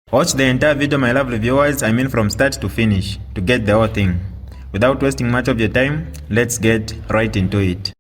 Watch the entire video, my lovely viewers, I mean from start to finish, to get the whole thing. Without wasting much of your time, let's get right into it.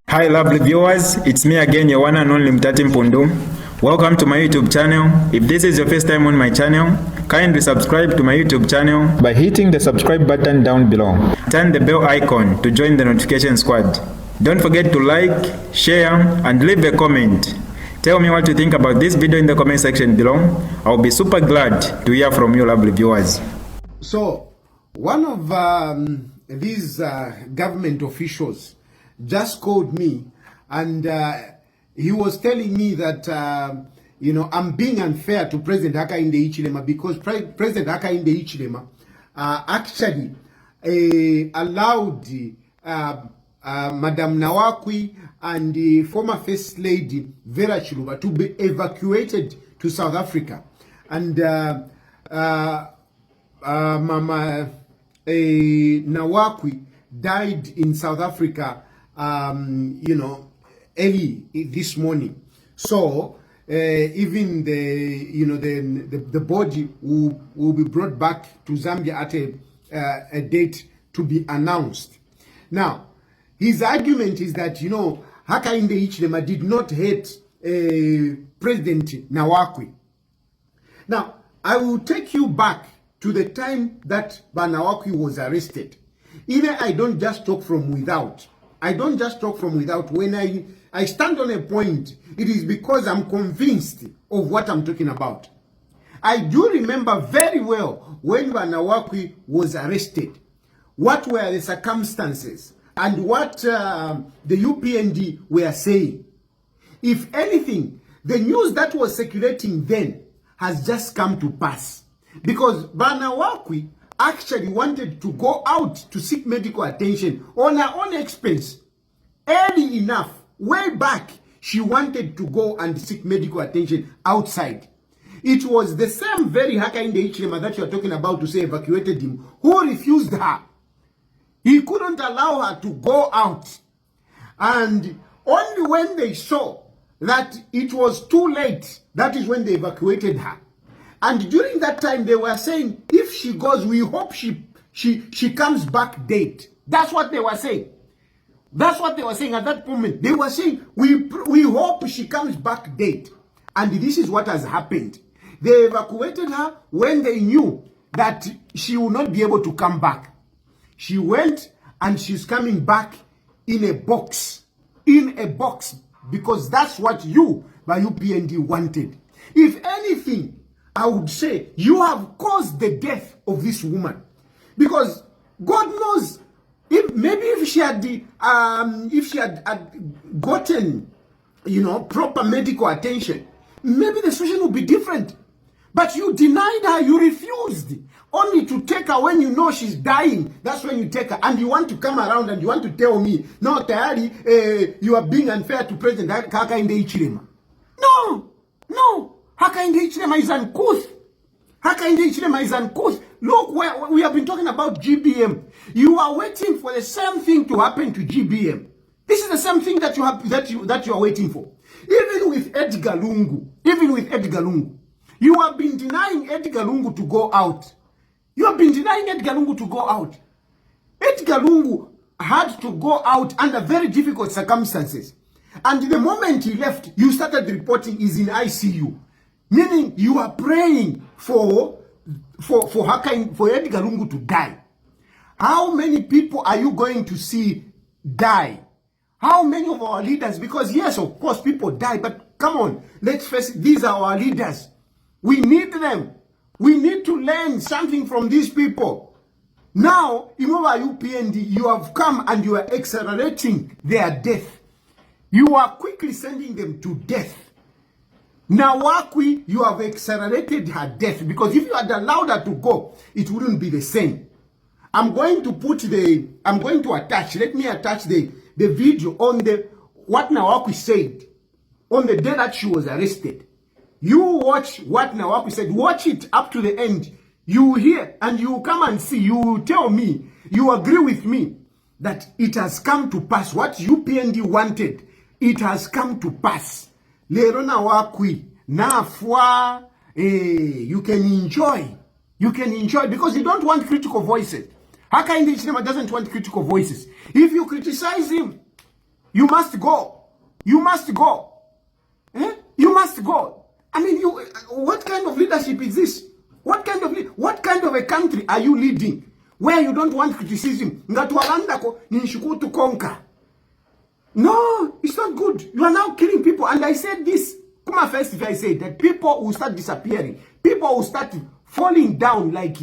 Hi lovely viewers, it's me again, your one and only Mutati Mpundu. Welcome to my YouTube channel. If this is your first time on my channel, kindly subscribe to my YouTube channel by hitting the subscribe button down below. Turn the bell icon to join the notification squad. Don't forget to like, share, and leave a comment. Tell me what you think about this video in the comment section below. I'll be super glad to hear from you lovely viewers. So, one of these government officials just called me and he was telling me that, I'm being unfair to President Hakainde Hichilema because President Hakainde Hichilema actually allowed Madam Nawakwi and the former First Lady Vera Chiluba to be evacuated to South Africa. And Mama Nawakwi died in South Africa, early this morning. So even the body will be brought back to Zambia at a date to be announced. Now, his argument is that Hakainde Hichilema did not hate President Nawakwi. Now, I will take you back to the time that Nawakwi was arrested. Even I don't just talk from without. I don't just talk from without. When I stand on a point, it is because I'm convinced of what I'm talking about. I do remember very well when Nawakwi was arrested, what were the circumstances and what the UPND were saying. If anything, the news that was circulating then has just come to pass. Because Nawakwi actually wanted to go out to seek medical attention on her own expense. Early enough, way back, she wanted to go and seek medical attention outside. It was the same very Hakainde Hichilema that you are talking about to say evacuated him, who refused her. He couldn't allow her to go out. And only when they saw that it was too late, that is when they evacuated her. And during that time, they were saying, if she goes, we hope she comes back dead. That's what they were saying. That's what they were saying at that moment. They were saying, we hope she comes back dead. And this is what has happened. They evacuated her when they knew that she would not be able to come back. She went and she's coming back in a box. In a box. Because that's what you, by UPND, wanted. If anything, I would say you have caused the death of this woman, because God knows if she had gotten proper medical attention, maybe the situation would be different. But you denied her, you refused, only to take her when you know she's dying. That's when you take her, and you want to come around and you want to tell me, no, Tayari, you are being unfair to President Hakainde Hichilema. No. Hakainde Hichilema is uncouth. Hakainde Hichilema is uncouth. Look, where we have been talking about GBM. You are waiting for the same thing to happen to GBM. This is the same thing that you are waiting for. Even with Edgar Lungu, you have been denying Edgar Lungu to go out. Edgar Lungu had to go out under very difficult circumstances. And the moment he left, you started reporting he's in ICU. Meaning you are praying for Edgar Lungu to die. How many people are you going to see die? How many of our leaders? Because yes, of course, people die, but come on, let's face it, these are our leaders. We need them. We need to learn something from these people. Now, Imova UPND, you have come and you are accelerating their death. You are quickly sending them to death. Nawakwi, you have accelerated her death, because if you had allowed her to go, it wouldn't be the same. I'm going to attach, let me attach the video on what Nawakwi said on the day that she was arrested. You watch what Nawakwi said. Watch it up to the end. You hear and you come and see. You tell me, you agree with me that it has come to pass. What UPND wanted, it has come to pass. Lero Nawakwi, nafwa, you can enjoy. You can enjoy because you don't want critical voices. Hakainde Hichilema doesn't want critical voices. If you criticize him, you must go. You must go. You must go. I mean, what kind of leadership is this? What kind of a country are you leading where you don't want criticism? Ngatwalandako nishuku to conquer. No, it's not good. You are now killing people. And I said this. Kuma first, if I said that people will start disappearing. People will start falling down like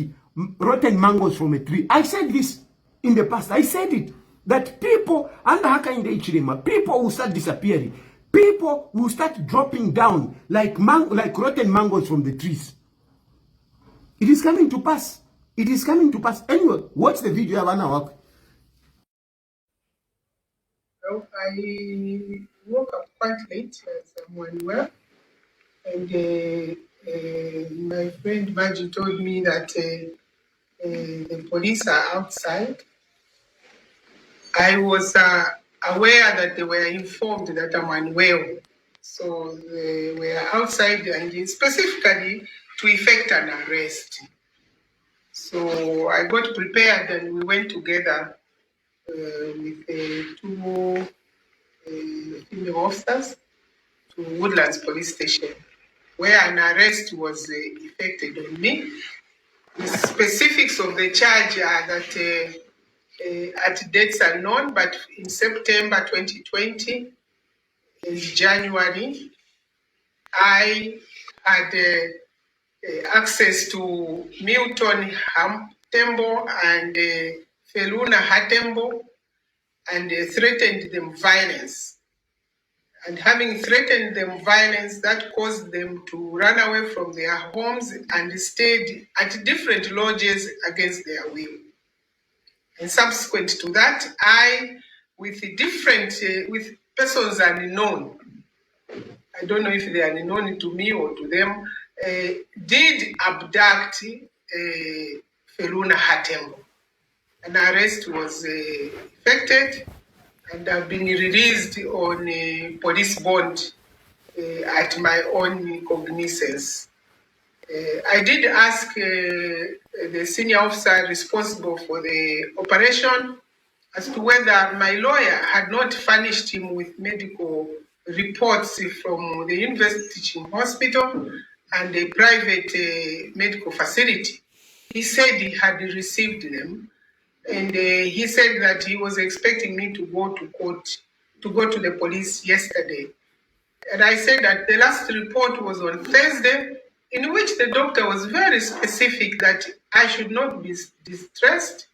rotten mangoes from a tree. I said this in the past. I said it. That people, under Hakainde Hichilema, people will start disappearing. People will start dropping down like rotten mangoes from the trees. It is coming to pass. It is coming to pass. Anyway, watch the video of Nawakwi. Well, I woke up quite late as I'm unwell, and my friend Maji told me that the police are outside. I was aware that they were informed that I'm unwell, so they were outside and specifically to effect an arrest. So I got prepared and we went together with two female officers to Woodlands Police Station, where an arrest was effected on me. The specifics of the charge are that at dates unknown, but in September 2020, in January, I had access to Milton Hatembo and Feluna Hatembo and threatened them violence. And having threatened them violence, that caused them to run away from their homes and stayed at different lodges against their will. And subsequent to that, I, with persons unknown, I don't know if they are unknown to me or to them, did abduct Feluna Hatembo. An arrest was effected, and I've been released on police bond at my own cognizance. I did ask the senior officer responsible for the operation as to whether my lawyer had not furnished him with medical reports from the University Teaching Hospital and a private medical facility. He said he had received them, and he said that he was expecting me to go to court, to go to the police yesterday. And I said that the last report was on Thursday, in which the doctor was very specific that I should not be distressed,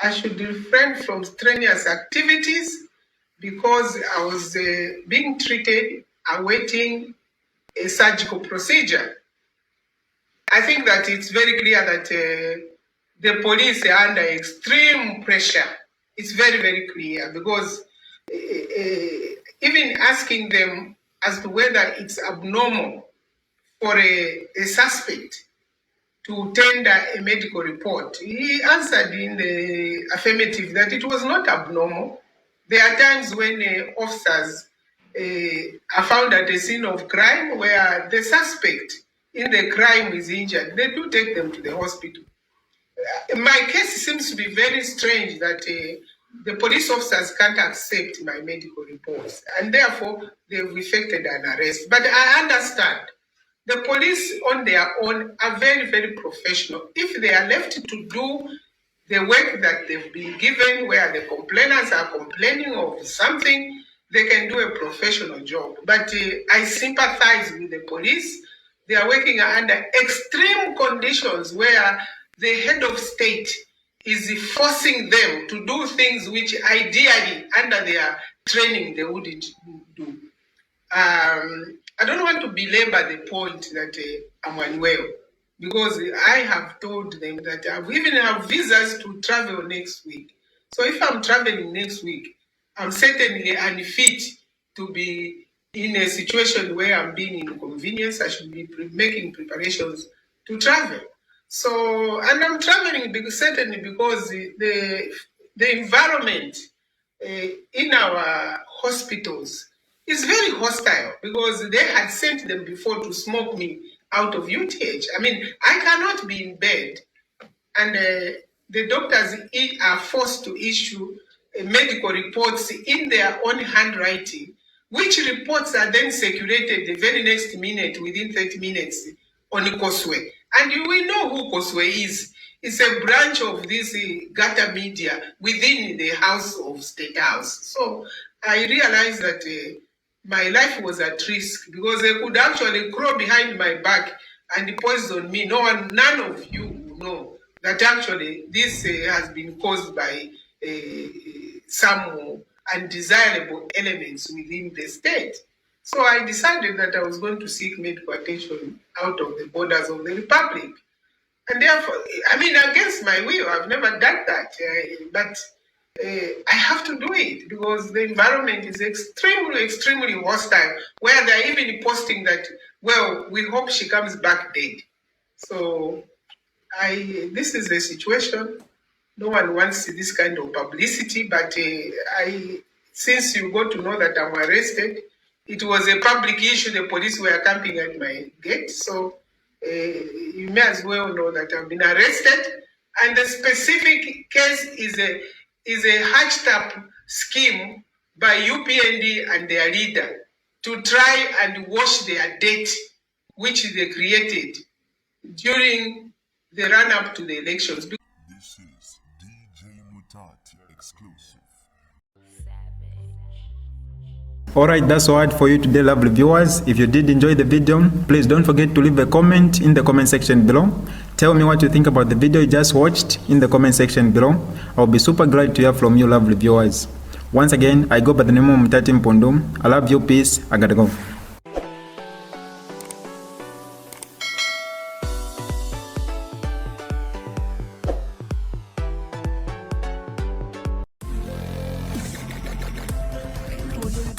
I should refrain from strenuous activities because I was being treated, awaiting a surgical procedure. I think that it's very clear that the police are under extreme pressure. It's very, very clear because even asking them as to whether it's abnormal for a suspect to tender a medical report, he answered in the affirmative that it was not abnormal. There are times when officers are found at a scene of crime where the suspect in the crime is injured. They do take them to the hospital. My case seems to be very strange that the police officers can't accept my medical reports, and therefore they've effected an arrest. But I understand the police on their own are very, very professional. If they are left to do the work that they've been given, where the complainants are complaining of something, they can do a professional job. But I sympathize with the police. They are working under extreme conditions where the head of state is forcing them to do things which ideally under their training they wouldn't do. I don't want to belabor the point that I'm unwell, because I have told them that I even have visas to travel next week. So if I'm traveling next week, I'm certainly unfit to be in a situation where I'm being inconvenienced, I should be making preparations to travel. So, and I'm traveling certainly because the environment in our hospitals is very hostile, because they had sent them before to smoke me out of UTH. I mean, I cannot be in bed, and the doctors are forced to issue medical reports in their own handwriting, which reports are then circulated the very next minute, within 30 minutes, on Koswe. And we know who Koswe is. It's a branch of this Gata media within the House of State House. So I realized that my life was at risk, because they could actually crawl behind my back and poison me. None of you will know that actually this has been caused by some undesirable elements within the state. So I decided that I was going to seek medical attention out of the borders of the republic. And therefore, I mean, against my will, I've never done that. But I have to do it, because the environment is extremely, extremely hostile, where they're even posting that, well, we hope she comes back dead. So this is the situation. No one wants this kind of publicity, but since you got to know that I'm arrested, it was a public issue. The police were camping at my gate, so you may as well know that I've been arrested. And the specific case is a hatched up scheme by UPND and their leader to try and wash their debt, which they created during the run-up to the elections. This is DJ Mutati exclusive. Alright, that's all right for you today, lovely viewers. If you did enjoy the video, please don't forget to leave a comment in the comment section below. Tell me what you think about the video you just watched in the comment section below. I'll be super glad to hear from you, lovely viewers. Once again, I go by the name of Mutati Mpundu. I love you, peace, I gotta go. Audio